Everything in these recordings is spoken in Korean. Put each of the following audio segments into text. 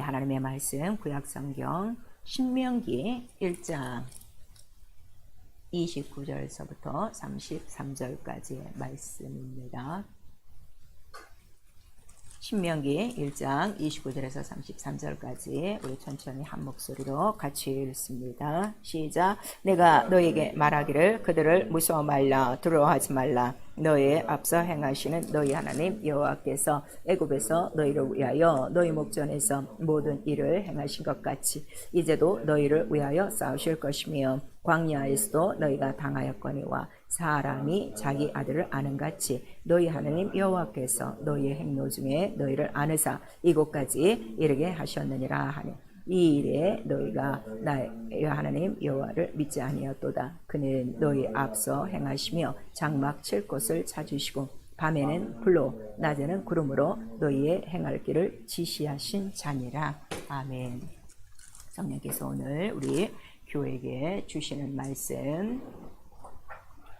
하나님의 말씀 구약성경 신명기 1장 29절에서부터 33절까지의 말씀입니다. 신명기 1장 29절에서 33절까지 우리 천천히 한 목소리로 같이 읽습니다. 시작. 내가 너에게 말하기를 그들을 무서워 말라 두려워하지 말라. 너의 앞서 행하시는 너희 하나님 여호와께서 애굽에서 너희를 위하여 너희 목전에서 모든 일을 행하신 것 같이 이제도 너희를 위하여 싸우실 것이며 광야에서도 너희가 당하였거니와 사람이 자기 아들을 아는 같이 너희 하나님 여호와께서 너희의 행로 중에 너희를 아느사 이곳까지 이르게 하셨느니라 하니 이 일에 너희가 나의 하나님 여호와를 믿지 아니었도다. 그는 너희 앞서 행하시며 장막 칠 곳을 찾으시고 밤에는 불로 낮에는 구름으로 너희의 행할 길을 지시하신 자니라. 아멘. 성령께서 오늘 우리 교회에게 주시는 말씀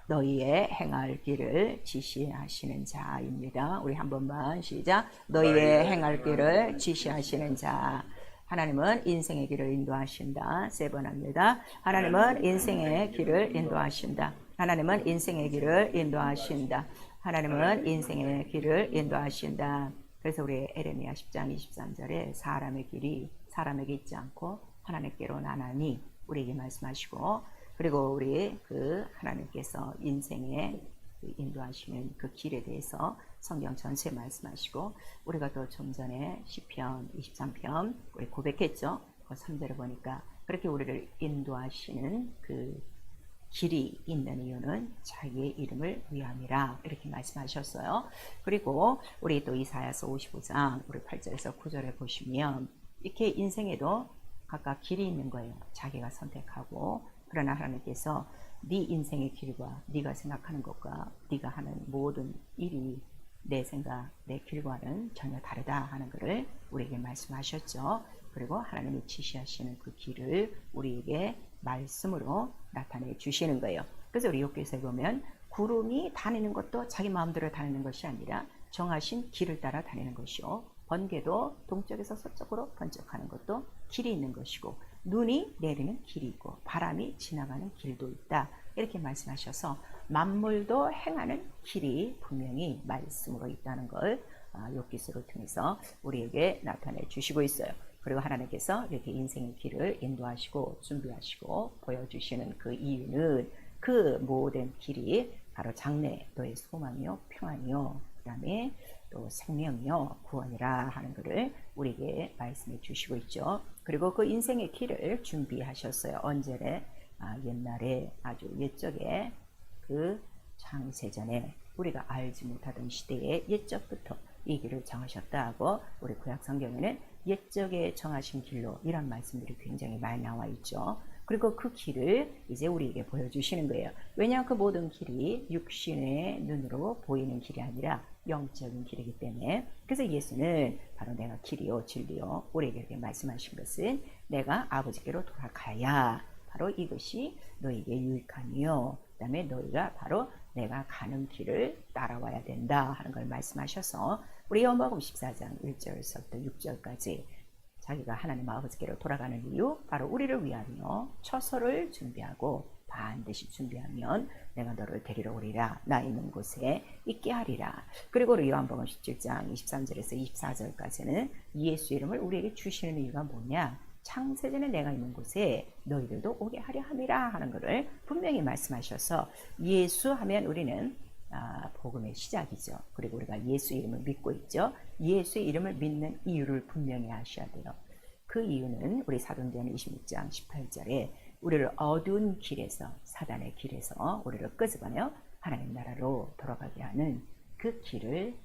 너희의 행할 길을 지시하시는 자입니다. 우리 한 번만 시작. 너희의 행할 길을 지시하시는 자. 하나님은 인생의 길을 인도하신다. 세 번 합니다. 하나님은 인생의 길을 인도하신다. 하나님은 인생의 길을 인도하신다. 하나님은 인생의 길을 인도하신다. 그래서 우리 에레미야 10장 23절에 사람의 길이 사람에게 있지 않고 하나님께로 나나니 우리에게 말씀하시고 그리고 우리 그 하나님께서 인생에 인도하시는 그 길에 대해서 성경 전체 말씀하시고 우리가 또 좀 전에 시편 23편 우리 고백했죠. 그 3절을 보니까 그렇게 우리를 인도하시는 그 길이 있는 이유는 자기의 이름을 위함이라 이렇게 말씀하셨어요. 그리고 우리 또 이사야서 55장 우리 8절에서 9절에 보시면 이렇게 인생에도 각각 길이 있는 거예요. 자기가 선택하고 그러나 하나님께서 네 인생의 길과 네가 생각하는 것과 네가 하는 모든 일이 내 생각, 내 길과는 전혀 다르다 하는 것을 우리에게 말씀하셨죠. 그리고 하나님이 지시하시는 그 길을 우리에게 말씀으로 나타내 주시는 거예요. 그래서 우리 욥기서에 보면 구름이 다니는 것도 자기 마음대로 다니는 것이 아니라 정하신 길을 따라 다니는 것이요. 번개도 동쪽에서 서쪽으로 번쩍하는 것도 길이 있는 것이고 눈이 내리는 길이 있고 바람이 지나가는 길도 있다. 이렇게 말씀하셔서 만물도 행하는 길이 분명히 말씀으로 있다는 걸 욥기서를 통해서 우리에게 나타내 주시고 있어요. 그리고 하나님께서 이렇게 인생의 길을 인도하시고 준비하시고 보여주시는 그 이유는 그 모든 길이 바로 장래 너의 소망이요 평안이요 그 다음에 또 생명이요 구원이라 하는 것을 우리에게 말씀해 주시고 있죠. 그리고 그 인생의 길을 준비하셨어요. 언제래? 옛날에 아주 옛적에 그 창세전에 우리가 알지 못하던 시대에 옛적부터 이 길을 정하셨다 하고 우리 구약 성경에는 옛적에 정하신 길로 이런 말씀들이 굉장히 많이 나와 있죠. 그리고 그 길을 이제 우리에게 보여주시는 거예요. 왜냐하면 그 모든 길이 육신의 눈으로 보이는 길이 아니라 영적인 길이기 때문에 그래서 예수는 바로 내가 길이요 진리요 우리에게 이렇게 말씀하신 것은 내가 아버지께로 돌아가야 바로 이것이 너에게 유익하니요 그 다음에 너희가 바로 내가 가는 길을 따라와야 된다 하는 걸 말씀하셔서 우리 요한복음 14장 1절에서부터 6절까지 자기가 하나님 아버지께로 돌아가는 이유 바로 우리를 위하여 처소를 준비하고 반드시 준비하면 내가 너를 데리러 오리라 나 있는 곳에 있게 하리라. 그리고 우리 요한복음 17장 23절에서 24절까지는 예수 이름을 우리에게 주시는 이유가 뭐냐 창세전에 내가 있는 곳에 너희들도 오게 하려 함이라 하는 것을 분명히 말씀하셔서 예수 하면 우리는 복음의 시작이죠. 그리고 우리가 예수 이름을 믿고 있죠. 예수의 이름을 믿는 이유를 분명히 아셔야 돼요. 그 이유는 우리 사도행전 26장 18절에 우리를 어두운 길에서 사단의 길에서 우리를 끄집어내어 하나님 나라로 돌아가게 하는 그 길을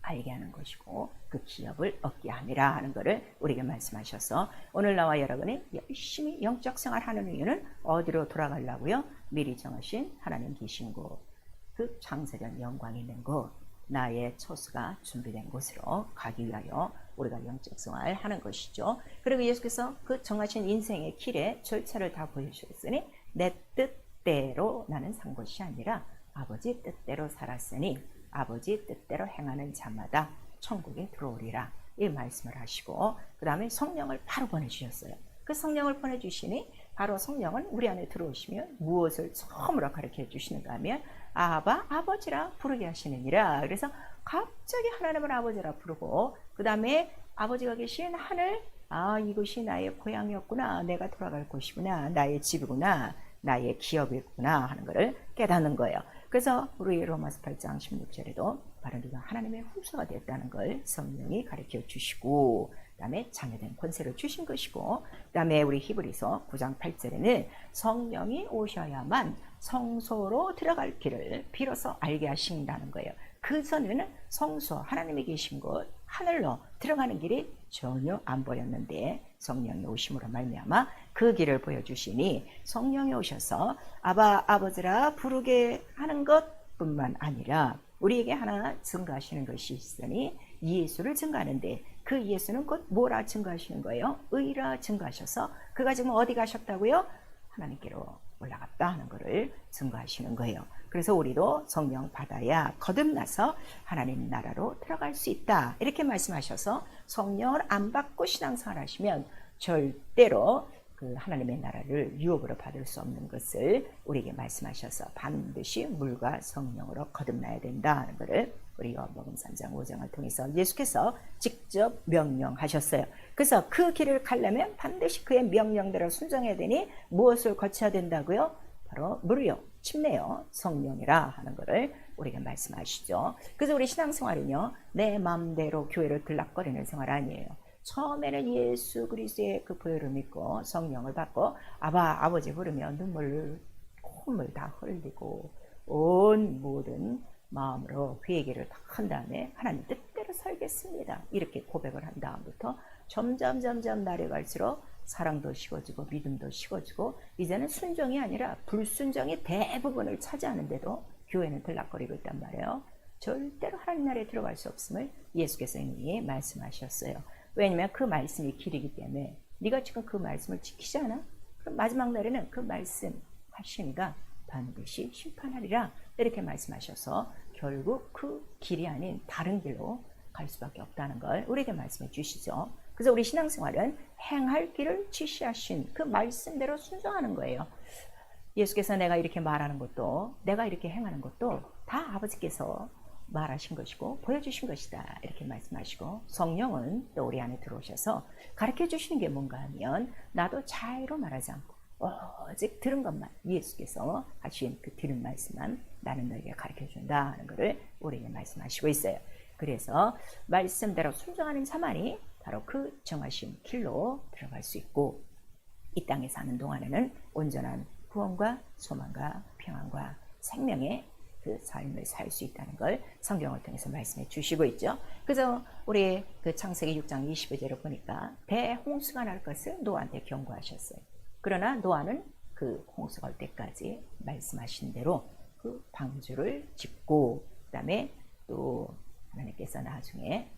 알게 하는 것이고 그 기업을 얻게 함이라 하는 것을 우리에게 말씀하셔서 오늘 나와 여러분이 열심히 영적 생활하는 이유는 어디로 돌아가려고요? 미리 정하신 하나님 계신 곳 그 창세전 영광이 있는 곳 나의 처소가 준비된 곳으로 가기 위하여 우리가 영적 생활을 하는 것이죠. 그리고 예수께서 그 정하신 인생의 길의 절차를 다 보여주셨으니 내 뜻대로 나는 산 것이 아니라 아버지 뜻대로 살았으니 아버지 뜻대로 행하는 자마다 천국에 들어오리라. 이 말씀을 하시고 그 다음에 성령을 바로 보내주셨어요. 그 성령을 보내주시니 바로 성령은 우리 안에 들어오시면 무엇을 처음으로 가르쳐 주시는가 하면 아바 아버지라 부르게 하시느니라. 그래서 갑자기 하나님을 아버지라 부르고 그 다음에 아버지가 계신 하늘, 이곳이 나의 고향이었구나, 내가 돌아갈 곳이구나, 나의 집이구나, 나의 기업이구나 하는 것을 깨닫는 거예요. 그래서 우리 로마서 8장 16절에도 바로 네가 하나님의 후사가 됐다는 걸 성령이 가르쳐 주시고 그 다음에 자녀된 권세를 주신 것이고 그 다음에 우리 히브리서 9장 8절에는 성령이 오셔야만 성소로 들어갈 길을 비로소 알게 하신다는 거예요. 그 전에는 성소, 하나님이 계신 곳, 하늘로 들어가는 길이 전혀 안 보였는데 성령이 오심으로 말미암아 그 길을 보여주시니 성령이 오셔서 아바 아버지라 부르게 하는 것뿐만 아니라 우리에게 하나 증거하시는 것이 있으니 예수를 증거하는데 그 예수는 곧 뭐라 증거하시는 거예요? 의라 증거하셔서 그가 지금 어디 가셨다고요? 하나님께로 올라갔다 하는 것을 증거하시는 거예요. 그래서 우리도 성령 받아야 거듭나서 하나님 나라로 들어갈 수 있다 이렇게 말씀하셔서 성령을 안 받고 신앙생활 하시면 절대로 그 하나님의 나라를 유업으로 받을 수 없는 것을 우리에게 말씀하셔서 반드시 물과 성령으로 거듭나야 된다 하는 것을 우리 요한복음 3장 5장을 통해서 예수께서 직접 명령하셨어요. 그래서 그 길을 가려면 반드시 그의 명령대로 순종해야 되니 무엇을 거쳐야 된다고요? 바로 물이요, 침례요, 성령이라 하는 것을 우리에게 말씀하시죠. 그래서 우리 신앙생활은요, 내 마음대로 교회를 들락거리는 생활 아니에요. 처음에는 예수 그리스도의 그 보혈을 믿고 성령을 받고 아바 아버지 부르며 눈물 콧물 다 흘리고 온 모든 마음으로 회개를 다 한 다음에 하나님 뜻대로 살겠습니다 이렇게 고백을 한 다음부터 점점 날이 갈수록 사랑도 식어지고 믿음도 식어지고 이제는 순종이 아니라 불순종이 대부분을 차지하는데도 교회는 들락거리고 있단 말이에요. 절대로 하나님 나라에 들어갈 수 없음을 예수께서 이미 말씀하셨어요. 왜냐면 그 말씀이 길이기 때문에 네가 지금 그 말씀을 지키지 않아? 그럼 마지막 날에는 그 말씀 하시니가 반드시 심판하리라 이렇게 말씀하셔서 결국 그 길이 아닌 다른 길로 갈 수밖에 없다는 걸 우리에게 말씀해 주시죠. 그래서 우리 신앙생활은 행할 길을 지시하신 그 말씀대로 순종하는 거예요. 예수께서 내가 이렇게 말하는 것도 내가 이렇게 행하는 것도 다 아버지께서 말하신 것이고 보여주신 것이다 이렇게 말씀하시고 성령은 또 우리 안에 들어오셔서 가르쳐 주시는 게 뭔가 하면 나도 자유로 말하지 않고 오직 들은 것만 예수께서 하신 그 들은 말씀만 나는 너에게 가르쳐 준다 하는 것을 우리에게 말씀하시고 있어요. 그래서 말씀대로 순종하는 자만이 바로 그 정하신 길로 들어갈 수 있고 이 땅에 사는 동안에는 온전한 구원과 소망과 평안과 생명의 그 삶을 살 수 있다는 걸 성경을 통해서 말씀해 주시고 있죠. 그래서 우리 그 창세기 6장 25절을 보니까 대홍수가 날 것을 노아한테 경고하셨어요. 그러나 노아는 그 홍수가 올 때까지 말씀하신 대로 그 방주를 짓고 그다음에 또 하나님께서 나중에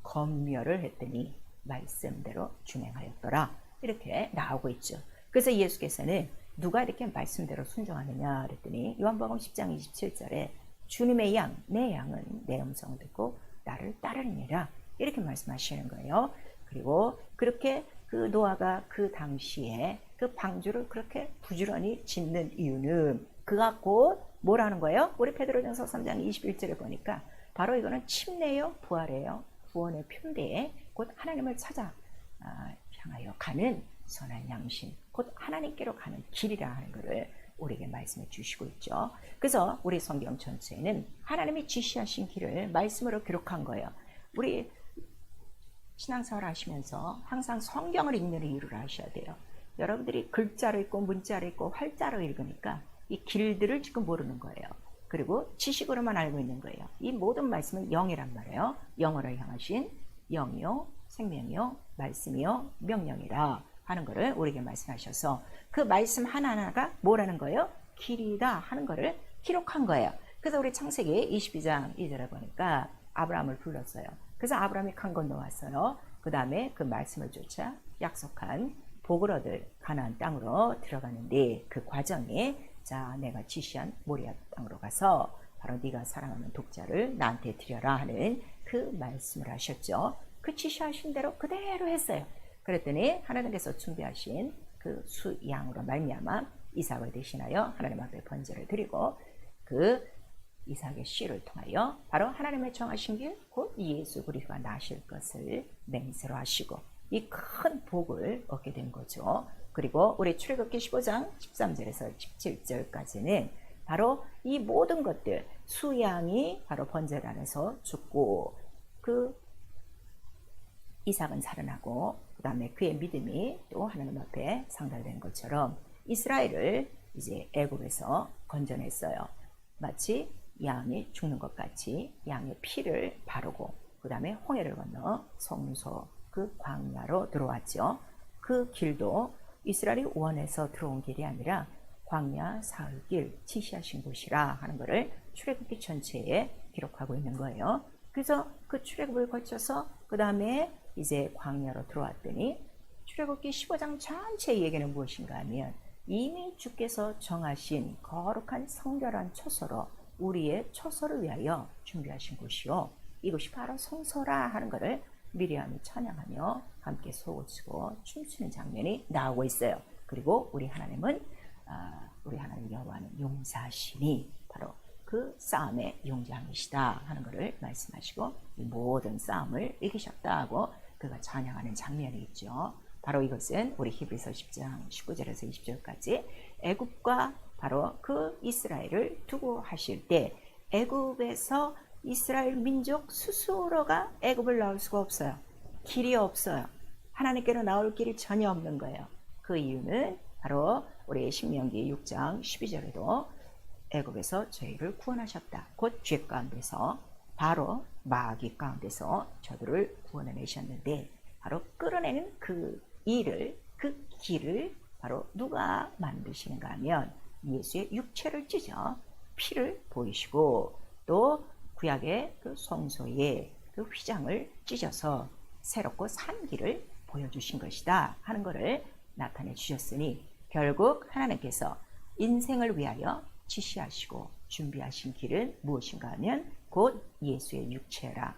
검멸을 했더니 말씀대로 준행하였더라 이렇게 나오고 있죠. 그래서 예수께서는 누가 이렇게 말씀대로 순종하느냐 그랬더니 요한복음 10장 27절에 주님의 양, 내 양은 내 음성을 듣고 나를 따르느니라 이렇게 말씀하시는 거예요. 그리고 그렇게 그 노아가 그 당시에 그 방주를 그렇게 부지런히 짓는 이유는 그가 곧 뭐라는 거예요? 우리 베드로전서 3장 21절에 보니까 바로 이거는 침례요 부활이에요. 구원의 편대에 곧 하나님을 찾아 향하여 가는 선한 양심, 곧 하나님께로 가는 길이라 하는 것을 우리에게 말씀해 주시고 있죠. 그래서 우리 성경 전체에는 하나님이 지시하신 길을 말씀으로 기록한 거예요. 우리 신앙생활 하시면서 항상 성경을 읽는 이유를 아셔야 돼요. 여러분들이 글자로 읽고 문자로 읽고 활자로 읽으니까 이 길들을 지금 모르는 거예요. 그리고 지식으로만 알고 있는 거예요. 이 모든 말씀은 영이란 말이에요. 영어를 향하신 영이요, 생명이요, 말씀이요, 명령이라 하는 것을 우리에게 말씀하셔서 그 말씀 하나하나가 뭐라는 거예요? 길이다 하는 것을 기록한 거예요. 그래서 우리 창세기 22장 2절에 보니까 아브라함을 불렀어요. 그래서 아브라함이 강 건너왔어요. 그 다음에 그 말씀을 쫓아 약속한 복을 얻을 가나안 땅으로 들어가는데 그 과정에 자 내가 지시한 모리아 땅으로 가서 바로 네가 사랑하는 독자를 나한테 드려라 하는 그 말씀을 하셨죠. 그 지시하신 대로 그대로 했어요. 그랬더니 하나님께서 준비하신 그 수양으로 말미암아 이삭을 대신하여 하나님 앞에 번제를 드리고 그 이삭의 씨를 통하여 바로 하나님의 정하신 길 곧 예수 그리스도가 나실 것을 맹세로 하시고 이 큰 복을 얻게 된 거죠. 그리고 우리 출애굽기 15장 13절에서 17절까지는 바로 이 모든 것들 수양이 바로 번제단에서 죽고 그 이삭은 살아나고 그 다음에 그의 믿음이 또 하나님 앞에 상달된 것처럼 이스라엘을 이제 애굽에서 건져냈어요. 마치 양이 죽는 것 같이 양의 피를 바르고 그 다음에 홍해를 건너 성소 그 광야로 들어왔죠. 그 길도 이스라엘이 원해서 들어온 길이 아니라 광야 사흘길 지시하신 곳이라 하는 것을 출애굽기 전체에 기록하고 있는 거예요. 그래서 그 출애굽을 거쳐서 그 다음에 이제 광야로 들어왔더니 출애굽기 15장 전체의 얘기는 무엇인가 하면 이미 주께서 정하신 거룩한 성결한 처소로 우리의 처소를 위하여 준비하신 곳이요. 이곳이 바로 성소라 하는 것을 미리암이 찬양하며 함께 소고치고 춤추는 장면이 나오고 있어요. 그리고 우리 하나님 여호와는 용사시니 바로 그 싸움의 용장이시다 하는 것을 말씀하시고 이 모든 싸움을 이기셨다 하고 그가 찬양하는 장면이 있죠. 바로 이것은 우리 히브리서 10장 19절에서 20절까지 애굽과 바로 그 이스라엘을 두고 하실 때 애굽에서 이스라엘 민족 스스로가 애굽을 나올 수가 없어요. 길이 없어요. 하나님께로 나올 길이 전혀 없는 거예요. 그 이유는 바로 우리 신명기 6장 12절에도 애굽에서 저희를 구원하셨다. 곧 죄 가운데서 바로 마귀 가운데서 저들을 구원해내셨는데 바로 끌어내는 그 일을 그 길을 바로 누가 만드시는가 하면 예수의 육체를 찢어 피를 보이시고 또 구약의 그 성소의 그 휘장을 찢어서 새롭고 산 길을 보여주신 것이다 하는 것을 나타내 주셨으니 결국 하나님께서 인생을 위하여 지시하시고 준비하신 길은 무엇인가 하면 곧 예수의 육체라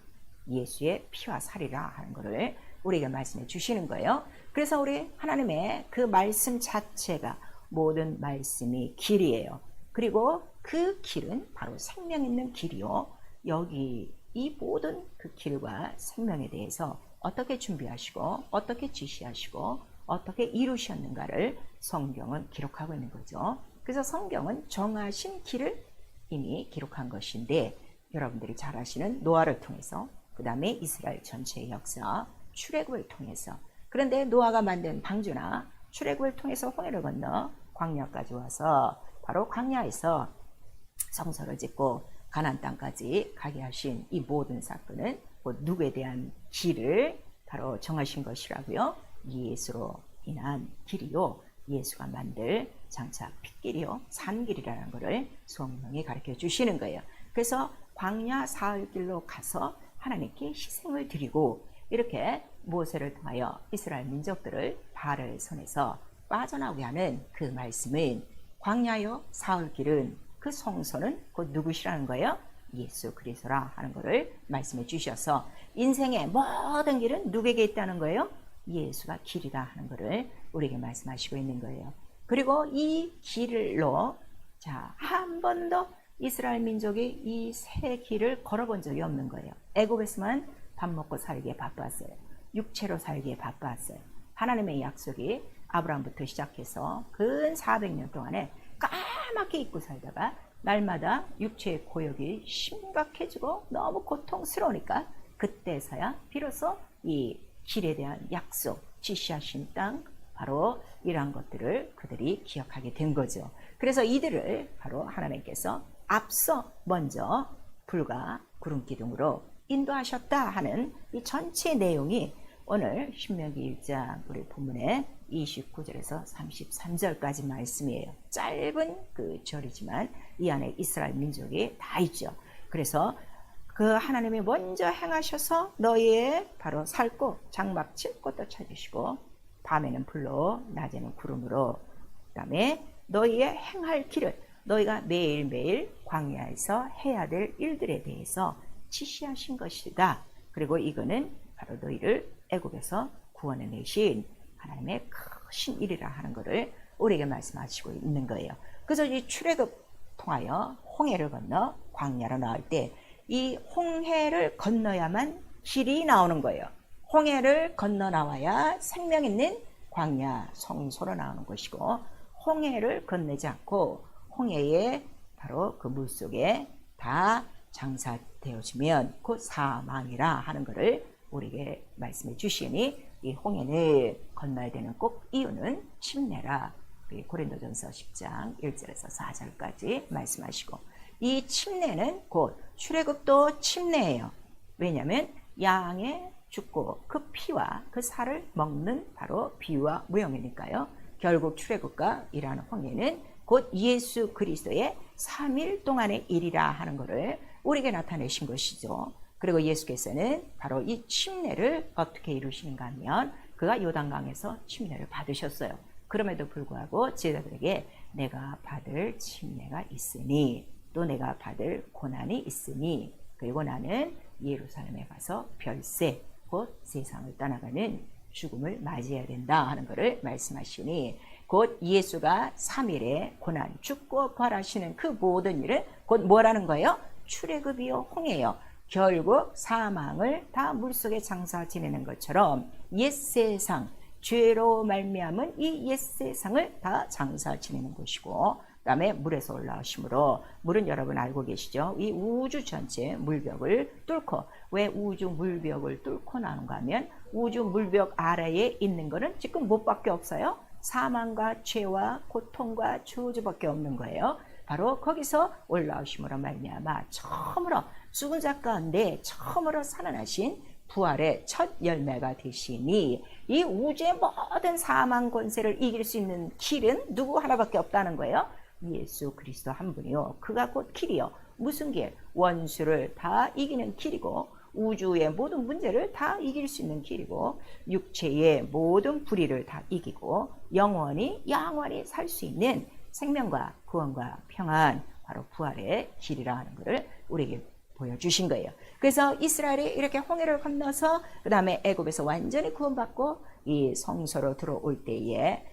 예수의 피와 살이라 하는 것을 우리에게 말씀해 주시는 거예요. 그래서 우리 하나님의 그 말씀 자체가 모든 말씀이 길이에요. 그리고 그 길은 바로 생명 있는 길이요. 여기 이 모든 그 길과 생명에 대해서 어떻게 준비하시고 어떻게 지시하시고 어떻게 이루셨는가를 성경은 기록하고 있는 거죠. 그래서 성경은 정하신 길을 이미 기록한 것인데 여러분들이 잘 아시는 노아를 통해서 그 다음에 이스라엘 전체의 역사 출애굽을 통해서 그런데 노아가 만든 방주나 출애굽을 통해서 홍해를 건너 광야까지 와서 바로 광야에서 성소를 짓고 가나안 땅까지 가게 하신 이 모든 사건은 곧 누구에 대한 길을 바로 정하신 것이라고요. 예수로 인한 길이요. 예수가 만들 장차 핏길이요. 산길이라는 것을 성경이 가르쳐 주시는 거예요. 그래서 광야 사흘길로 가서 하나님께 희생을 드리고 이렇게 모세를 통하여 이스라엘 민족들을 바알의 손에서 빠져나오게 하는 그 말씀은 광야요 사흘길은 그 성소는 곧 누구시라는 거예요? 예수 그리스도라 하는 것을 말씀해 주셔서 인생의 모든 길은 누구에게 있다는 거예요? 예수가 길이다 하는 것을 우리에게 말씀하시고 있는 거예요. 그리고 이 길로 한 번도 이스라엘 민족이 이 새 길을 걸어본 적이 없는 거예요. 애굽에서만 밥 먹고 살기에 바빴어요. 육체로 살기에 바빴어요. 하나님의 약속이 아브라함부터 시작해서 근 400년 동안에 까맣게 잊고 살다가 날마다 육체의 고역이 심각해지고 너무 고통스러우니까 그때서야 비로소 이 길에 대한 약속, 지시하신 땅 바로 이러한 것들을 그들이 기억하게 된 거죠. 그래서 이들을 바로 하나님께서 앞서 먼저 불과 구름 기둥으로 인도하셨다 하는 이 전체 내용이 오늘 신명기 1장 우리 본문의 29절에서 33절까지 말씀이에요. 짧은 그 절이지만 이 안에 이스라엘 민족이 다 있죠. 그래서 그 하나님이 먼저 행하셔서 너희의 바로 살고 장막 칠 곳도 찾으시고 밤에는 불로 낮에는 구름으로 그 다음에 너희의 행할 길을 너희가 매일매일 광야에서 해야 될 일들에 대해서 지시하신 것이다. 그리고 이거는 바로 너희를 애굽에서 구원해내신 하나님의 크신 일이라 하는 것을 우리에게 말씀하시고 있는 거예요. 그래서 이 출애굽 통하여 홍해를 건너 광야로 나올 때 이 홍해를 건너야만 길이 나오는 거예요. 홍해를 건너 나와야 생명 있는 광야 성소로 나오는 것이고, 홍해를 건너지 않고 홍해에 바로 그 물속에 다 장사되어지면 곧 사망이라 하는 것을 우리에게 말씀해 주시니, 이 홍해를 건너야 되는 꼭 이유는 침례라. 고린도전서 10장 1절에서 4절까지 말씀하시고, 이 침례는 곧 출애굽도 침례예요. 왜냐하면 양의 죽고 그 피와 그 살을 먹는 바로 비유와 무형이니까요. 결국 출애굽과 일하는 홍해는 곧 예수 그리스도의 3일 동안의 일이라 하는 것을 우리에게 나타내신 것이죠. 그리고 예수께서는 바로 이 침례를 어떻게 이루시는가 하면 그가 요단강에서 침례를 받으셨어요. 그럼에도 불구하고 제자들에게 내가 받을 침례가 있으니, 또 내가 받을 고난이 있으니, 그리고 나는 예루살렘에 가서 별세 곧 세상을 떠나가는 죽음을 맞이해야 된다 하는 것을 말씀하시니, 곧 예수가 3일에 고난 죽고 부활하시는 그 모든 일은 곧 뭐라는 거예요? 출애굽이요 홍해요. 결국 사망을 다 물속에 장사 지내는 것처럼 옛세상, 죄로 말미암은 이 옛세상을 다 장사 지내는 것이고, 그 다음에 물에서 올라오심으로, 물은 여러분 알고 계시죠? 이 우주 전체 물벽을 뚫고, 왜 우주 물벽을 뚫고 나는가 하면 우주 물벽 아래에 있는 것은 지금 뭐밖에 없어요? 사망과 죄와 고통과 저주밖에 없는 거예요. 바로 거기서 올라오심으로 말미암아 처음으로 죽은 자 가운데 처음으로 살아나신 부활의 첫 열매가 되시니, 이 우주의 모든 사망 권세를 이길 수 있는 길은 누구 하나밖에 없다는 거예요. 예수 그리스도 한 분이요. 그가 곧 길이요. 무슨 길? 원수를 다 이기는 길이고, 우주의 모든 문제를 다 이길 수 있는 길이고, 육체의 모든 불의를 다 이기고 영원히 살 수 있는 생명과 구원과 평안, 바로 부활의 길이라 하는 것을 우리에게 보여주신 거예요. 그래서 이스라엘이 이렇게 홍해를 건너서 그 다음에 애굽에서 완전히 구원받고 이 성소로 들어올 때에,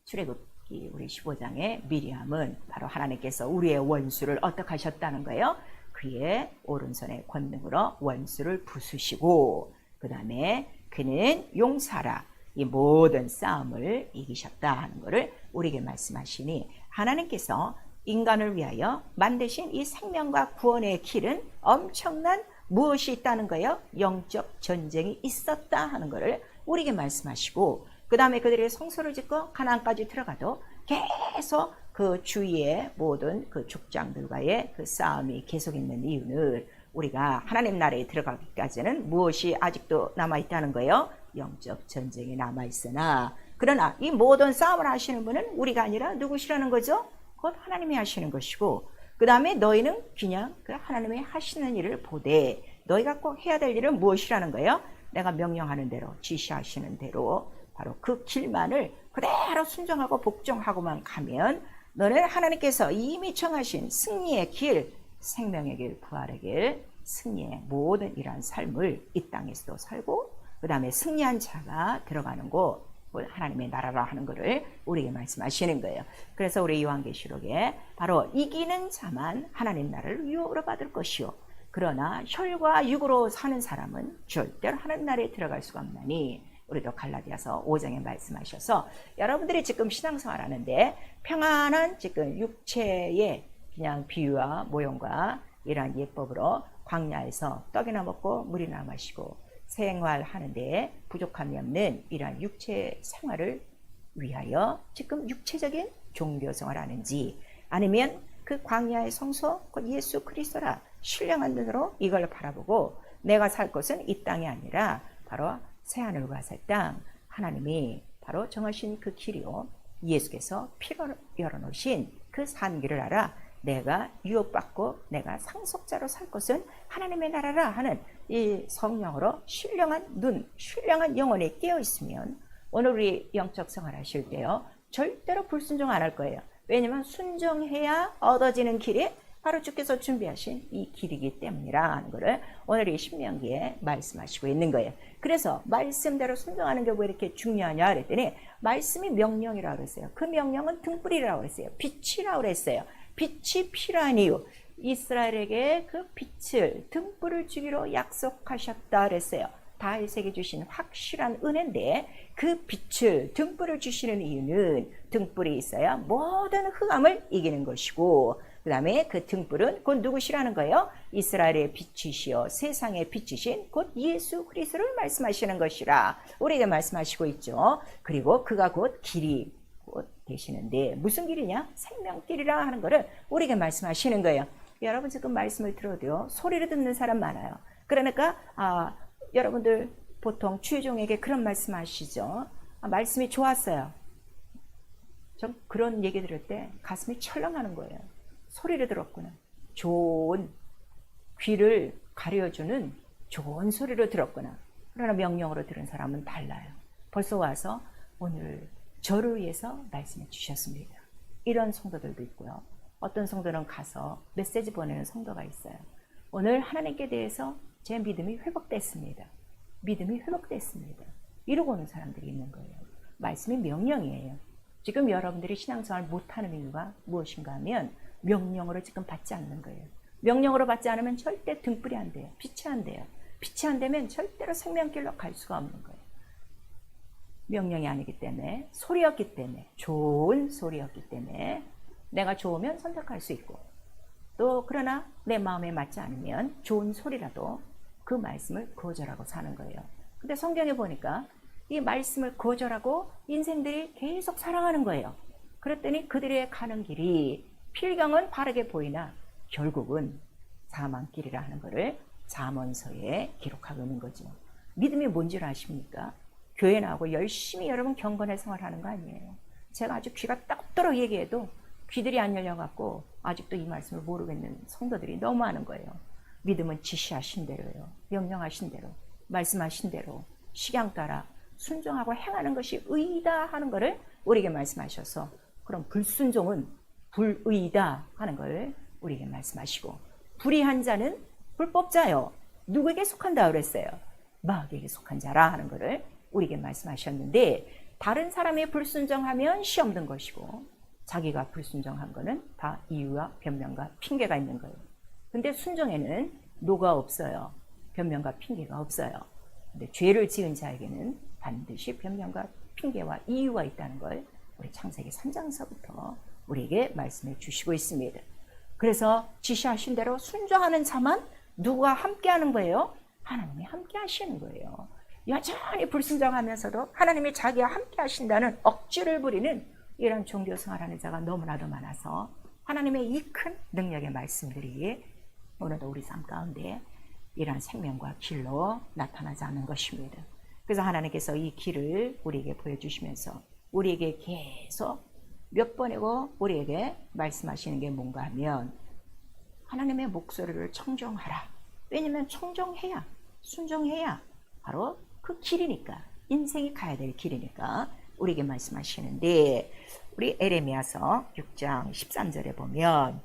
출애굽기 우리 15장의 미리암은 바로 하나님께서 우리의 원수를 어떻게 하셨다는 거예요? 그의 오른손의 권능으로 원수를 부수시고, 그 다음에 그는 용사라 이 모든 싸움을 이기셨다 하는 것을 우리에게 말씀하시니, 하나님께서 인간을 위하여 만드신 이 생명과 구원의 길은 엄청난 무엇이 있다는 거예요? 영적 전쟁이 있었다 하는 것을 우리에게 말씀하시고, 그 다음에 그들이 성소를 짓고 가나안까지 들어가도 계속 그 주위의 모든 그 족장들과의 그 싸움이 계속 있는 이유는, 우리가 하나님 나라에 들어가기까지는 무엇이 아직도 남아있다는 거예요? 영적 전쟁이 남아있으나, 그러나 이 모든 싸움을 하시는 분은 우리가 아니라 누구시라는 거죠? 곧 하나님이 하시는 것이고, 그 다음에 너희는 그냥 그 하나님이 하시는 일을 보되 너희가 꼭 해야 될 일은 무엇이라는 거예요? 내가 명령하는 대로, 지시하시는 대로 바로 그 길만을 그대로 순종하고 복종하고만 가면 너는 하나님께서 이미 정하신 승리의 길, 생명의 길, 부활의 길, 승리의 모든 이러한 삶을 이 땅에서도 살고, 그 다음에 승리한 자가 들어가는 곳, 하나님의 나라라 하는 것을 우리에게 말씀하시는 거예요. 그래서 우리 요한계시록에 바로 이기는 자만 하나님 나라를 유업으로 받을 것이요, 그러나 혈과 육으로 사는 사람은 절대로 하나님 나라에 들어갈 수가 없나니, 우리도 갈라디아서 5장에 말씀하셔서, 여러분들이 지금 신앙생활 하는데 평안한 지금 육체의 그냥 비유와 모형과 이러한 예법으로 광야에서 떡이나 먹고 물이나 마시고 생활하는데 부족함이 없는 이러한 육체 생활을 위하여 지금 육체적인 종교 생활을 하는지, 아니면 그 광야의 성소 곧 예수 그리스도라 신령한 눈으로 이걸 바라보고 내가 살 것은 이 땅이 아니라 바로 새하늘과 새 땅, 하나님이 바로 정하신 그 길이요, 예수께서 피로 열어놓으신 그 산 길을 알아 내가 유업받고 내가 상속자로 살 것은 하나님의 나라라 하는 이 성령으로 신령한 눈, 신령한 영혼이 깨어 있으면 오늘 우리 영적 생활 하실 때요 절대로 불순종 안 할 거예요. 왜냐하면 순종해야 얻어지는 길이 바로 주께서 준비하신 이 길이기 때문이라 하는 것을 오늘 이 신명기에 말씀하시고 있는 거예요. 그래서 말씀대로 순종하는 게 왜 이렇게 중요하냐 그랬더니 말씀이 명령이라고 그랬어요. 그 명령은 등불이라고 그랬어요. 빛이라고 그랬어요. 빛이 필요한 이유, 이스라엘에게 그 빛을, 등불을 주기로 약속하셨다 그랬어요. 다윗에게 주신 확실한 은혜인데 그 빛을, 등불을 주시는 이유는 등불이 있어야 모든 흑암을 이기는 것이고, 그 다음에 그 등불은 곧 누구시라는 거예요? 이스라엘의 빛이시여 세상의 빛이신 곧 예수 그리스도를 말씀하시는 것이라 우리에게 말씀하시고 있죠. 그리고 그가 곧 길이 곧 되시는데 무슨 길이냐? 생명길이라 하는 것을 우리에게 말씀하시는 거예요. 여러분 지금 말씀을 들어도요 소리를 듣는 사람 많아요. 그러니까 여러분들 보통 주의종에게 그런 말씀 하시죠. 말씀이 좋았어요. 전 그런 얘기 들을 때 가슴이 철렁하는 거예요. 소리를 들었구나. 좋은 귀를 가려주는 좋은 소리를 들었구나. 그러나 명령으로 들은 사람은 달라요. 벌써 와서 오늘 저를 위해서 말씀해 주셨습니다. 이런 성도들도 있고요. 어떤 성도는 가서 메시지 보내는 성도가 있어요. 오늘 하나님께 대해서 제 믿음이 회복됐습니다. 믿음이 회복됐습니다. 이러고 오는 사람들이 있는 거예요. 말씀이 명령이에요. 지금 여러분들이 신앙생활 못하는 이유가 무엇인가 하면 명령으로 지금 받지 않는 거예요. 명령으로 받지 않으면 절대 등불이 안 돼요. 빛이 안 돼요. 빛이 안 되면 절대로 생명길로 갈 수가 없는 거예요. 명령이 아니기 때문에, 소리였기 때문에, 좋은 소리였기 때문에 내가 좋으면 선택할 수 있고, 또 그러나 내 마음에 맞지 않으면 좋은 소리라도 그 말씀을 거절하고 사는 거예요. 근데 성경에 보니까 이 말씀을 거절하고 인생들이 계속 살아가는 거예요. 그랬더니 그들의 가는 길이 필경은 바르게 보이나 결국은 사망길이라 하는 것을 잠언서에 기록하고 있는 거죠. 믿음이 뭔지를 아십니까? 교회 나오고 열심히 여러분 경건의 생활하는 거 아니에요. 제가 아주 귀가 떡도록 얘기해도 귀들이 안 열려갖고 아직도 이 말씀을 모르겠는 성도들이 너무 많은 거예요. 믿음은 지시하신 대로요. 명령하신 대로, 말씀하신 대로 식양 따라 순종하고 행하는 것이 의이다 하는 것을 우리에게 말씀하셔서, 그럼 불순종은 불의이다 하는 걸 우리에게 말씀하시고, 불의한 자는 불법자요. 누구에게 속한다 그랬어요? 마귀에게 속한 자라 하는 것을 우리에게 말씀하셨는데, 다른 사람이 불순종하면 시험 든 것이고 자기가 불순종한 거는 다 이유와 변명과 핑계가 있는 거예요. 근데 순종에는 노가 없어요. 변명과 핑계가 없어요. 근데 죄를 지은 자에게는 반드시 변명과 핑계와 이유가 있다는 걸 우리 창세기 3장서부터 우리에게 말씀해 주시고 있습니다. 그래서 지시하신 대로 순종하는 자만 누가 함께하는 거예요? 하나님이 함께 하시는 거예요. 여전히 불순종하면서도 하나님이 자기와 함께 하신다는 억지를 부리는 이런 종교 생활하는 자가 너무나도 많아서 하나님의 이 큰 능력의 말씀들이 오늘도 우리 삶 가운데 이러한 생명과 길로 나타나지 않는 것입니다. 그래서 하나님께서 이 길을 우리에게 보여주시면서 우리에게 계속 몇 번이고 우리에게 말씀하시는 게 뭔가 하면, 하나님의 목소리를 청정하라. 왜냐하면 청정해야, 순종해야 바로 그 길이니까, 인생이 가야 될 길이니까 우리에게 말씀하시는데, 우리 에레미야서 6장 13절에 보면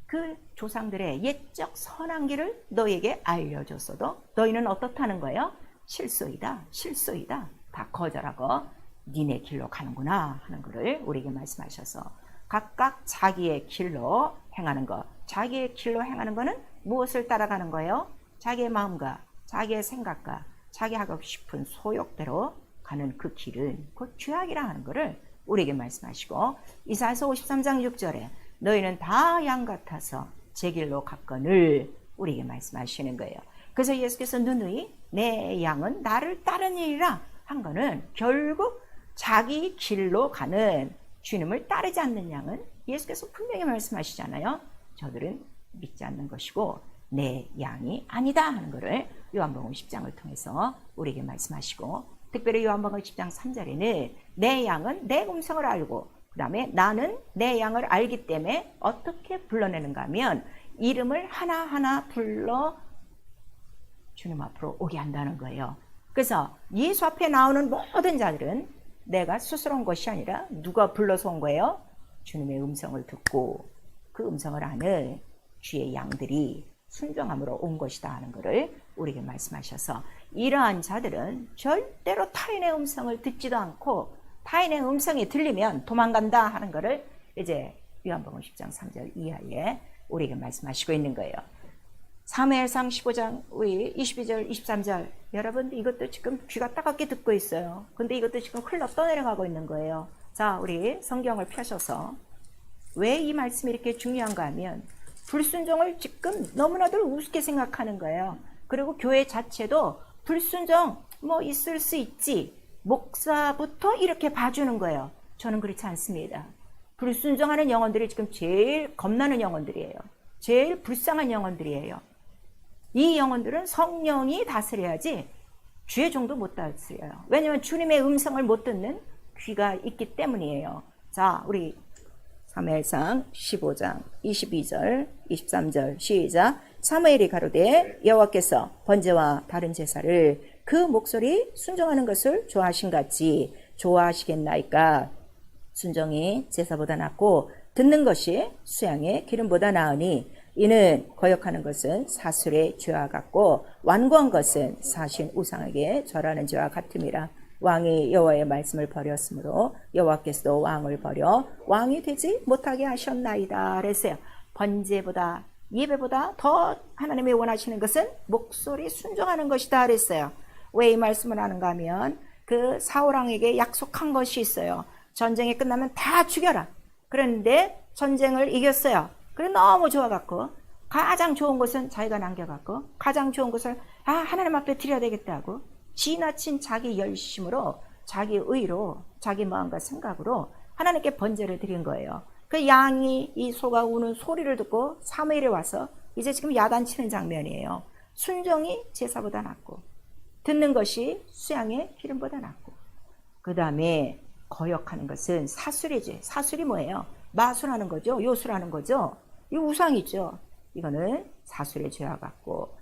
그 조상들의 옛적 선한 길을 너희에게 알려줬어도 너희는 어떻다는 거예요? 실소이다, 실소이다, 다 거절하고 니네 길로 가는구나 하는 것을 우리에게 말씀하셔서, 각각 자기의 길로 행하는 것, 자기의 길로 행하는 것은 무엇을 따라가는 거예요? 자기의 마음과 자기의 생각과 자기 하고 싶은 소욕대로 가는 그 길은 곧 죄악이라 하는 것을 우리에게 말씀하시고, 이사야서 53장 6절에 너희는 다 양 같아서 제 길로 갔거늘 우리에게 말씀하시는 거예요. 그래서 예수께서 누누이 내 양은 나를 따르니라 한 거는 결국 자기 길로 가는, 주님을 따르지 않는 양은 예수께서 분명히 말씀하시잖아요. 저들은 믿지 않는 것이고 내 양이 아니다 하는 것을 요한복음 10장을 통해서 우리에게 말씀하시고, 특별히 요한복음 10장 3절에는 내 양은 내 음성을 알고, 그 다음에 나는 내 양을 알기 때문에 어떻게 불러내는가 하면 이름을 하나하나 불러 주님 앞으로 오게 한다는 거예요. 그래서 예수 앞에 나오는 모든 자들은 내가 스스로 온 것이 아니라 누가 불러서 온 거예요? 주님의 음성을 듣고 그 음성을 아는 주의 양들이 순종함으로 온 것이다 하는 것을 우리에게 말씀하셔서 이러한 자들은 절대로 타인의 음성을 듣지도 않고 타인의 음성이 들리면 도망간다 하는 것을 이제 요한복음 10장 3절 이하에 우리에게 말씀하시고 있는 거예요. 사무엘상 15장 22절 23절 여러분 이것도 지금 귀가 따갑게 듣고 있어요. 근데 이것도 지금 흘러 떠내려가고 있는 거예요. 자, 우리 성경을 펴셔서 왜 이 말씀이 이렇게 중요한가 하면 불순종을 지금 너무나도 우습게 생각하는 거예요. 그리고 교회 자체도 불순종 뭐 있을 수 있지, 목사부터 이렇게 봐주는 거예요. 저는 그렇지 않습니다. 불순종하는 영혼들이 지금 제일 겁나는 영혼들이에요. 제일 불쌍한 영혼들이에요. 이 영혼들은 성령이 다스려야지 주의 종도 못 다스려요. 왜냐하면 주님의 음성을 못 듣는 귀가 있기 때문이에요. 자, 우리 사무엘상 15장 22절 23절 시작. 사무엘이 가로되 여호와께서 번제와 다른 제사를 그 목소리 순종하는 것을 좋아하신같이 좋아하시겠나이까. 순종이 제사보다 낫고 듣는 것이 수양의 기름보다 나으니 이는 거역하는 것은 사술의 죄와 같고 완고한 것은 사신 우상에게 절하는 죄와 같음이라. 왕이 여호와의 말씀을 버렸으므로 여호와께서도 왕을 버려 왕이 되지 못하게 하셨나이다 그랬어요. 번제보다 예배보다 더 하나님이 원하시는 것은 목소리 순종하는 것이다 그랬어요. 왜 이 말씀을 하는가 하면 그 사울왕에게 약속한 것이 있어요. 전쟁이 끝나면 다 죽여라. 그런데 전쟁을 이겼어요. 그래 너무 좋아갖고 가장 좋은 것은 자기가 남겨갖고 가장 좋은 것을 하나님 앞에 드려야 되겠다고 지나친 자기 열심으로 자기 의로 자기 마음과 생각으로 하나님께 번제를 드린 거예요. 그 양이 이 소가 우는 소리를 듣고 사무엘이 와서 이제 지금 야단치는 장면이에요. 순종이 제사보다 낫고 듣는 것이 수양의 기름보다 낫고 그 다음에 거역하는 것은 사술이지. 사술이 뭐예요? 마술하는 거죠. 요술하는 거죠. 이 우상이죠. 이거는 사술의 죄와 같고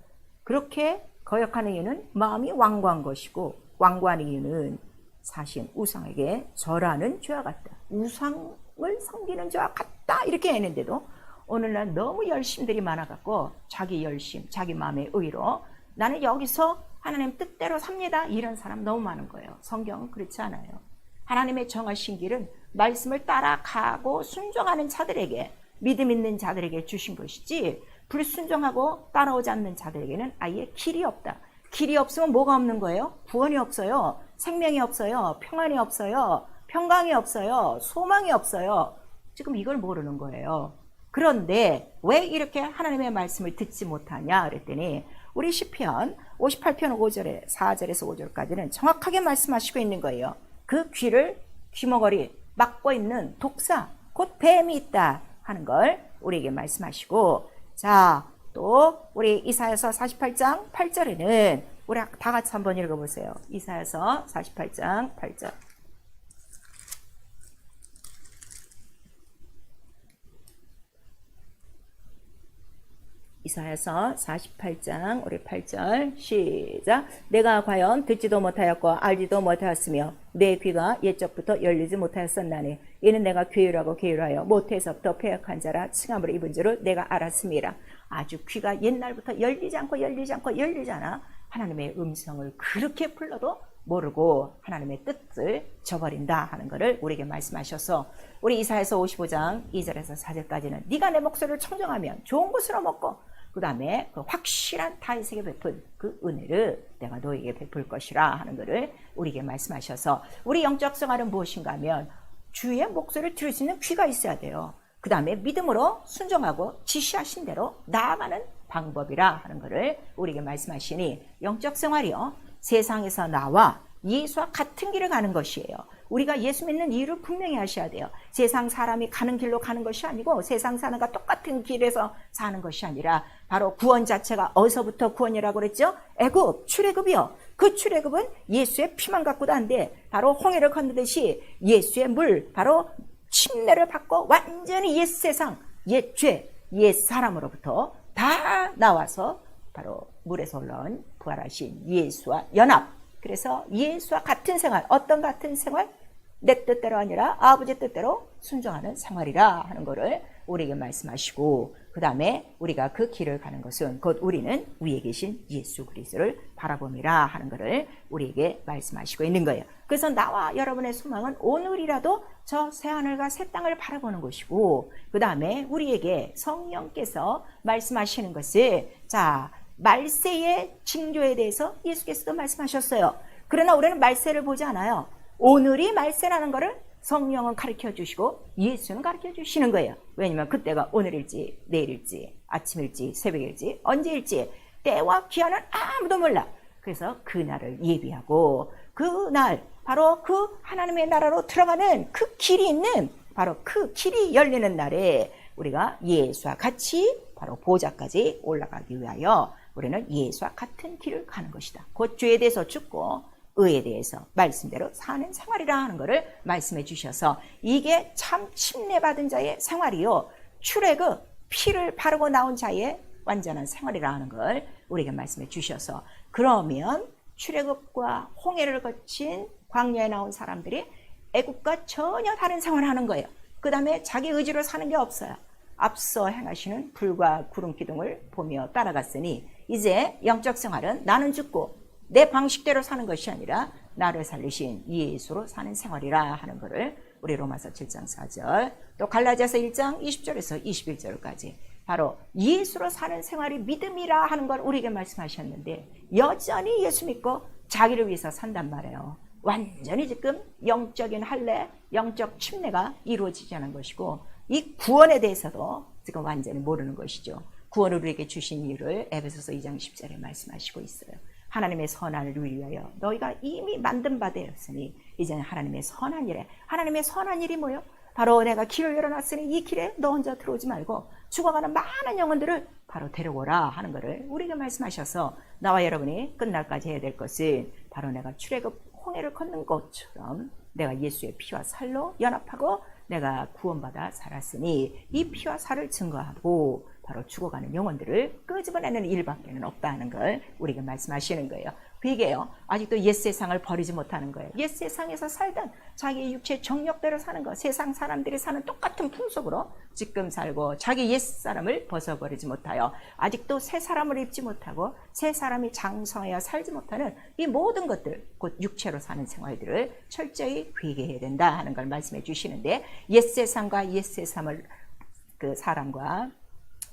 그렇게 거역하는 이유는 마음이 완고한 것이고 완고한 이유는 사신 우상에게 절하는 죄와 같다. 우상을 섬기는 죄와 같다. 이렇게 했는데도 오늘날 너무 열심들이 많아갖고 자기 열심, 자기 마음의 의로 나는 여기서 하나님 뜻대로 삽니다. 이런 사람 너무 많은 거예요. 성경은 그렇지 않아요. 하나님의 정하신 길은 말씀을 따라가고 순종하는 자들에게 믿음 있는 자들에게 주신 것이지 불순종하고 따라오지 않는 자들에게는 아예 길이 없다. 길이 없으면 뭐가 없는 거예요? 구원이 없어요. 생명이 없어요. 평안이 없어요. 평강이 없어요. 소망이 없어요. 지금 이걸 모르는 거예요. 그런데 왜 이렇게 하나님의 말씀을 듣지 못하냐 그랬더니 우리 시편 58편 5절에 4절에서 5절까지는 정확하게 말씀하시고 있는 거예요. 그 귀를 귀머거리 막고 있는 독사 곧 뱀이 있다 하는 걸 우리에게 말씀하시고 자, 또 우리 이사야서 48장 8절에는 우리 다 같이 한번 읽어보세요. 이사야서 48장 8절 이사야서 48장 우리 8절 시작. 내가 과연 듣지도 못하였고 알지도 못하였으며 내 귀가 옛적부터 열리지 못하였었나니 이는 내가 괴율하고 게으르하여 모태에서부터 패역한 자라 칭함을 입은 줄을 내가 알았습니다. 아주 귀가 옛날부터 열리지 않아 하나님의 음성을 그렇게 불러도 모르고 하나님의 뜻을 저버린다 하는 것을 우리에게 말씀하셔서 우리 이사야서 55장 2절에서 4절까지는 네가 내 목소리를 청정하면 좋은 것으로 먹고 그 다음에 그 확실한 다윗에게 베푼 그 은혜를 내가 너에게 베풀 것이라 하는 것을 우리에게 말씀하셔서 우리 영적 생활은 무엇인가 하면 주의 목소리를 들을 수 있는 귀가 있어야 돼요. 그 다음에 믿음으로 순종하고 지시하신 대로 나아가는 방법이라 하는 것을 우리에게 말씀하시니 영적 생활이요 세상에서 나와 예수와 같은 길을 가는 것이에요. 우리가 예수 믿는 이유를 분명히 하셔야 돼요. 세상 사람이 가는 길로 가는 것이 아니고 세상 사람과 똑같은 길에서 사는 것이 아니라 바로 구원 자체가 어디서부터 구원이라고 그랬죠? 애굽, 출애굽이요. 그 출애굽은 예수의 피만 갖고도 안 돼. 바로 홍해를 건너듯이 예수의 물, 바로 침례를 받고 완전히 옛 세상, 옛 죄, 옛 사람으로부터 다 나와서 바로 물에서 올라온 부활하신 예수와 연합. 그래서 예수와 같은 생활, 어떤 같은 생활? 내 뜻대로 아니라 아버지 뜻대로 순종하는 생활이라 하는 것을 우리에게 말씀하시고 그 다음에 우리가 그 길을 가는 것은 곧 우리는 위에 계신 예수 그리스도를 바라봄이라 하는 것을 우리에게 말씀하시고 있는 거예요. 그래서 나와 여러분의 소망은 오늘이라도 저 새하늘과 새 땅을 바라보는 것이고 그 다음에 우리에게 성령께서 말씀하시는 것을 자 말세의 징조에 대해서 예수께서도 말씀하셨어요. 그러나 우리는 말세를 보지 않아요. 오늘이 말세라는 것을 성령은 가르쳐 주시고 예수는 가르쳐 주시는 거예요. 왜냐하면 그때가 오늘일지 내일일지 아침일지 새벽일지 언제일지 때와 기한은 아무도 몰라. 그래서 그날을 예비하고 그날 바로 그 하나님의 나라로 들어가는 그 길이 있는 바로 그 길이 열리는 날에 우리가 예수와 같이 바로 보좌까지 올라가기 위하여 우리는 예수와 같은 길을 가는 것이다. 곧 죄에 대해서 죽고 의에 대해서 말씀대로 사는 생활이라 하는 것을 말씀해 주셔서 이게 참 침례받은 자의 생활이요 출애굽 피를 바르고 나온 자의 완전한 생활이라 하는 걸 우리에게 말씀해 주셔서 그러면 출애굽과 홍해를 거친 광야에 나온 사람들이 애굽과 전혀 다른 생활을 하는 거예요. 그 다음에 자기 의지로 사는 게 없어요. 앞서 행하시는 불과 구름 기둥을 보며 따라갔으니 이제 영적 생활은 나는 죽고 내 방식대로 사는 것이 아니라 나를 살리신 예수로 사는 생활이라 하는 것을 우리 로마서 7장 4절 또 갈라디아서 1장 20절에서 21절까지 바로 예수로 사는 생활이 믿음이라 하는 걸 우리에게 말씀하셨는데 여전히 예수 믿고 자기를 위해서 산단 말이에요. 완전히 지금 영적인 할례, 영적 침례가 이루어지지 않은 것이고 이 구원에 대해서도 지금 완전히 모르는 것이죠. 구원을 우리에게 주신 이유를 에베소서 2장 10절에 말씀하시고 있어요. 하나님의 선한을 위하여 너희가 이미 만든 바 되었으니 이제는 하나님의 선한 일에 하나님의 선한 일이 뭐요? 바로 내가 길을 열어놨으니 이 길에 너 혼자 들어오지 말고 죽어가는 많은 영혼들을 바로 데려오라 하는 것을 우리에게 말씀하셔서 나와 여러분이 끝날까지 해야 될 것은 바로 내가 출애굽 홍해를 걷는 것처럼 내가 예수의 피와 살로 연합하고 내가 구원받아 살았으니 이 피와 살을 증거하고 바로 죽어가는 영혼들을 끄집어내는 일밖에는 없다는 걸 우리에게 말씀하시는 거예요. 그게요. 아직도 옛세상을 버리지 못하는 거예요. 옛세상에서 살던 자기 육체 정욕대로 사는 거, 세상 사람들이 사는 똑같은 풍속으로 지금 살고 자기 옛사람을 벗어버리지 못하여 아직도 새 사람을 입지 못하고 새 사람이 장성하여 살지 못하는 이 모든 것들, 곧 육체로 사는 생활들을 철저히 회개해야 된다 하는 걸 말씀해 주시는데 옛세상과 옛세상을 그 사람과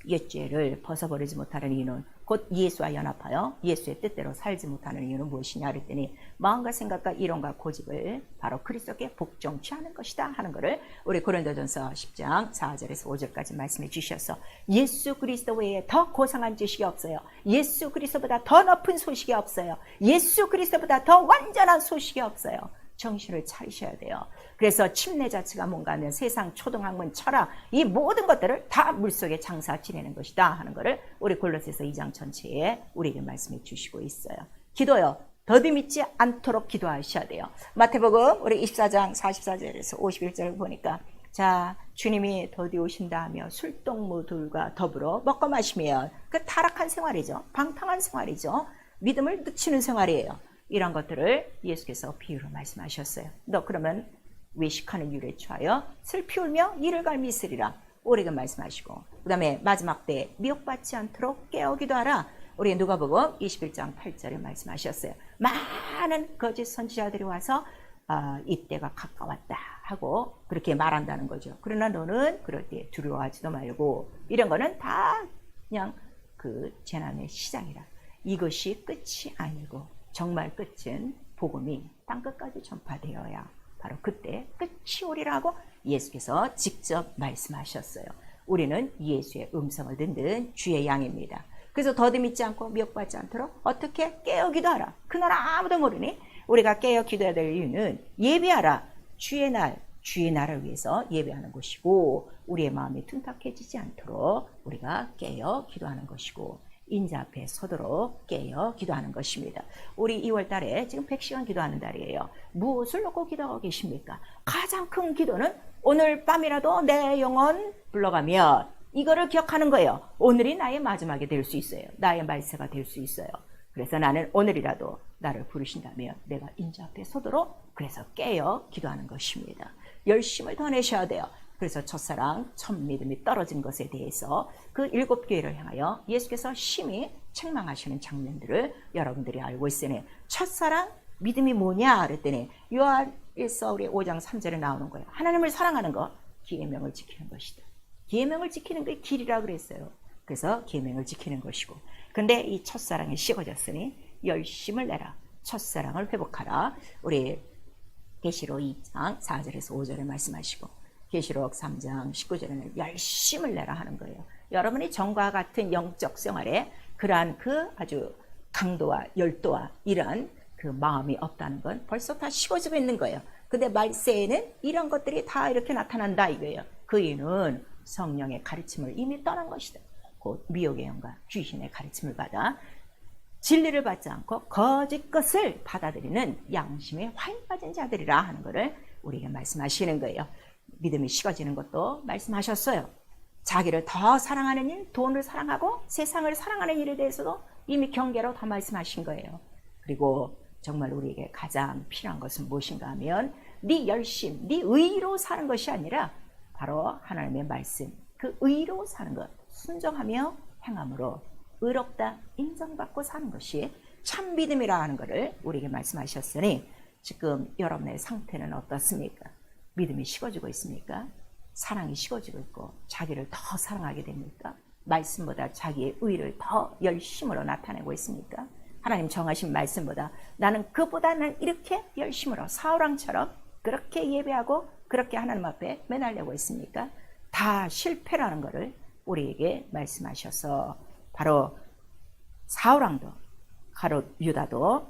옛죄를 벗어버리지 못하는 이유는 곧 예수와 연합하여 예수의 뜻대로 살지 못하는 이유는 무엇이냐 그랬더니 마음과 생각과 이론과 고집을 바로 그리스도께 복종치 않은 것이다 하는 것을 우리 고린도전서 10장 4절에서 5절까지 말씀해 주셔서 예수 그리스도 외에 더 고상한 지식이 없어요. 예수 그리스도보다 더 높은 소식이 없어요. 예수 그리스도보다 더 완전한 소식이 없어요. 정신을 차리셔야 돼요. 그래서 침례 자체가 뭔가 하면 세상 초등학문 철학 이 모든 것들을 다 물속에 장사 지내는 것이다 하는 것을 우리 골로새서 2장 전체에 우리에게 말씀해 주시고 있어요. 기도요. 더디 믿지 않도록 기도하셔야 돼요. 마태복음 우리 24장 44절에서 51절을 보니까 자 주님이 더디 오신다 하며 술동무들과 더불어 먹고 마시면 그 타락한 생활이죠. 방탕한 생활이죠. 믿음을 늦추는 생활이에요. 이런 것들을 예수께서 비유로 말씀하셨어요. 너 그러면 외식하는 일에 취하여 슬피 울며 이를 갈미 있으리라 우리에게 말씀하시고 그 다음에 마지막 때 미혹받지 않도록 깨어 기도하라 우리 누가복음 21장 8절에 말씀하셨어요. 많은 거짓 선지자들이 와서 이때가 가까웠다 하고 그렇게 말한다는 거죠. 그러나 너는 그럴 때 두려워하지도 말고 이런 거는 다 그냥 그 재난의 시작이라 이것이 끝이 아니고 정말 끝은 복음이 땅끝까지 전파되어야 바로 그때 끝이 오리라고 예수께서 직접 말씀하셨어요. 우리는 예수의 음성을 듣는 주의 양입니다. 그래서 더디 믿지 않고 미혹받지 않도록 어떻게 깨어 기도하라. 그날 아무도 모르니 우리가 깨어 기도해야 될 이유는 예배하라. 주의 날을 위해서 예배하는 것이고 우리의 마음이 둔탁해지지 않도록 우리가 깨어 기도하는 것이고 인자 앞에 서도록 깨어 기도하는 것입니다. 우리 2월 달에 지금 100시간 기도하는 달이에요. 무엇을 놓고 기도하고 계십니까? 가장 큰 기도는 오늘 밤이라도 내 영혼 불러가며 이거를 기억하는 거예요. 오늘이 나의 마지막이 될 수 있어요. 나의 말세가 될 수 있어요. 그래서 나는 오늘이라도 나를 부르신다면 내가 인자 앞에 서도록 그래서 깨어 기도하는 것입니다. 열심을 더 내셔야 돼요. 그래서 첫사랑, 첫 믿음이 떨어진 것에 대해서 그 7교회를 향하여 예수께서 심히 책망하시는 장면들을 여러분들이 알고 있으니 첫사랑, 믿음이 뭐냐 그랬더니 요한일서 우리 5장 3절에 나오는 거예요. 하나님을 사랑하는 것, 계명을 지키는 것이다. 계명을 지키는 게 길이라 그랬어요. 그래서 계명을 지키는 것이고, 근데 이 첫사랑이 식어졌으니 열심을 내라. 첫사랑을 회복하라. 우리 계시록 2장 4절에서 5절에 말씀하시고 계시록 3장 19절에는 열심을 내라 하는 거예요. 여러분이 전과 같은 영적 생활에 그러한 그 아주 강도와 열도와 이러한 그 마음이 없다는 건 벌써 다 식어지고 있는 거예요. 근데 말세에는 이런 것들이 다 이렇게 나타난다 이거예요. 그 이유는 성령의 가르침을 이미 떠난 것이다. 곧 미혹의 영과 귀신의 가르침을 받아 진리를 받지 않고 거짓 것을 받아들이는 양심에 화인 빠진 자들이라 하는 것을 우리에게 말씀하시는 거예요. 믿음이 식어지는 것도 말씀하셨어요. 자기를 더 사랑하는 일, 돈을 사랑하고 세상을 사랑하는 일에 대해서도 이미 경계로 다 말씀하신 거예요. 그리고 정말 우리에게 가장 필요한 것은 무엇인가 하면 네 열심, 네 의로 사는 것이 아니라 바로 하나님의 말씀, 그 의로 사는 것, 순종하며 행함으로 의롭다 인정받고 사는 것이 참 믿음이라 하는 것을 우리에게 말씀하셨으니 지금 여러분의 상태는 어떻습니까? 믿음이 식어지고 있습니까? 사랑이 식어지고 있고 자기를 더 사랑하게 됩니까? 말씀보다 자기의 의를 더 열심으로 나타내고 있습니까? 하나님 정하신 말씀보다 나는 그보다는 이렇게 열심으로 사울왕처럼 그렇게 예배하고 그렇게 하나님 앞에 매달리고 있습니까? 다 실패라는 것을 우리에게 말씀하셔서 바로 사울왕도 가롯 유다도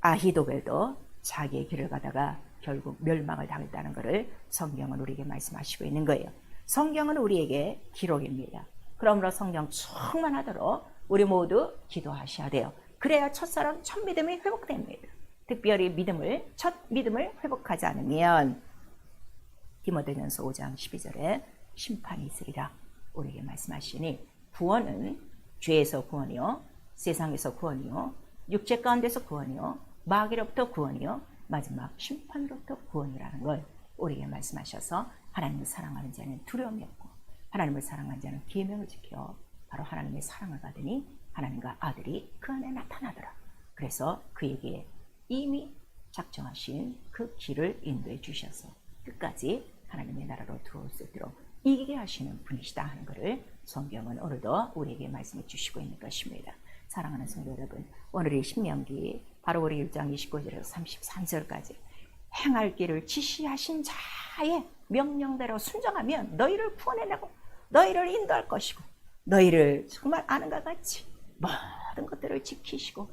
아히도벨도 자기의 길을 가다가 결국 멸망을 당했다는 것을 성경은 우리에게 말씀하시고 있는 거예요. 성경은 우리에게 기록입니다. 그러므로 성경 충만하도록 우리 모두 기도하셔야 돼요. 그래야 첫사랑 첫 믿음이 회복됩니다. 특별히 첫 믿음을 회복하지 않으면 디모데전서 5장 12절에 심판이 있으리라 우리에게 말씀하시니 구원은 죄에서 구원이요, 세상에서 구원이요, 육체 가운데서 구원이요, 마귀로부터 구원이요, 마지막 심판으로부터 구원이라는 걸 우리에게 말씀하셔서 하나님을 사랑하는 자는 두려움이 없고 하나님을 사랑하는 자는 계명을 지켜 바로 하나님의 사랑을 받으니 하나님과 아들이 그 안에 나타나더라. 그래서 그에게 이미 작정하신 그 길을 인도해 주셔서 끝까지 하나님의 나라로 들어올 수 있도록 이기게 하시는 분이시다 하는 것을 성경은 오늘도 우리에게 말씀해 주시고 있는 것입니다. 사랑하는 성도 여러분, 오늘의 신명기 바로 우리 1장 29절에서 33절까지 행할 길을 지시하신 자의 명령대로 순종하면 너희를 구원해내고 너희를 인도할 것이고 너희를 정말 아는가 같이 모든 것들을 지키시고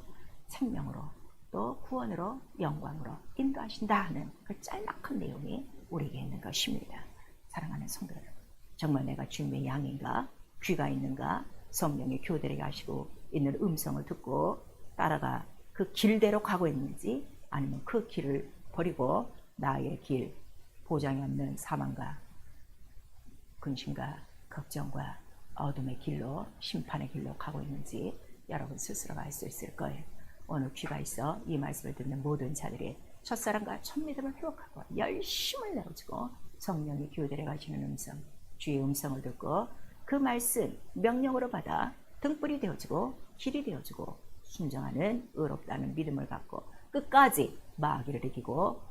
생명으로 또 구원으로 영광으로 인도하신다 하는 그 짤막한 내용이 우리에게 있는 것입니다. 사랑하는 성도 여러분, 정말 내가 주님의 양인가, 귀가 있는가, 성령의 교대를 하시고 있는 음성을 듣고 따라가 그 길대로 가고 있는지 아니면 그 길을 버리고 나의 길, 보장이 없는 사망과 근심과 걱정과 어둠의 길로 심판의 길로 가고 있는지 여러분 스스로가 알 수 있을 거예요. 오늘 귀가 있어 이 말씀을 듣는 모든 자들이 첫사랑과 첫 믿음을 회복하고 열심을 내어주고 성령이 교대를 가시는 음성, 주의 음성을 듣고 그 말씀 명령으로 받아 등불이 되어주고 길이 되어주고 순종하는 의롭다는 믿음을 갖고 끝까지 마귀를 이기고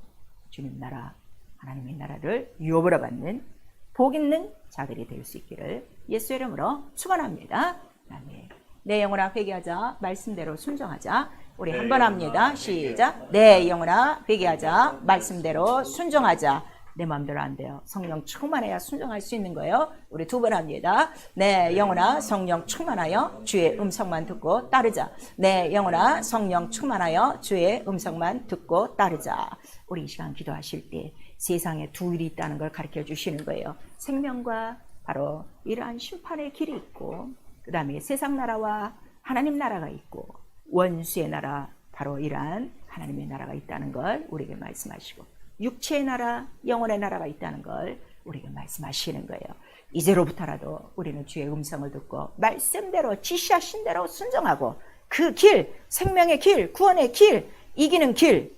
주님 나라 하나님의 나라를 유업으로 받는 복 있는 자들이 될 수 있기를 예수의 이름으로 축원합니다. 아멘. 내 영혼아 회개하자. 말씀대로 순종하자. 우리 한 번 합니다. 시작. 내 영혼아 회개하자. 말씀대로 순종하자. 내 마음대로 안 돼요. 성령 충만해야 순종할 수 있는 거예요. 우리 두 번 합니다. 내 영혼아 성령 충만하여 주의 음성만 듣고 따르자. 내 영혼아 성령 충만하여 주의 음성만 듣고 따르자. 우리 이 시간 기도하실 때 세상에 두 일이 있다는 걸 가르쳐 주시는 거예요. 생명과 바로 이러한 심판의 길이 있고 그 다음에 세상 나라와 하나님 나라가 있고 원수의 나라 바로 이러한 하나님의 나라가 있다는 걸 우리에게 말씀하시고 육체의 나라, 영혼의 나라가 있다는 걸 우리에게 말씀하시는 거예요. 이제로부터라도 우리는 주의 음성을 듣고 말씀대로 지시하신 대로 순종하고 그 길, 생명의 길, 구원의 길, 이기는 길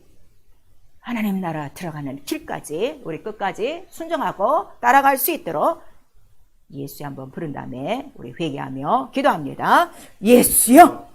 하나님 나라 들어가는 길까지 우리 끝까지 순종하고 따라갈 수 있도록 예수여 한번 부른 다음에 우리 회개하며 기도합니다. 예수여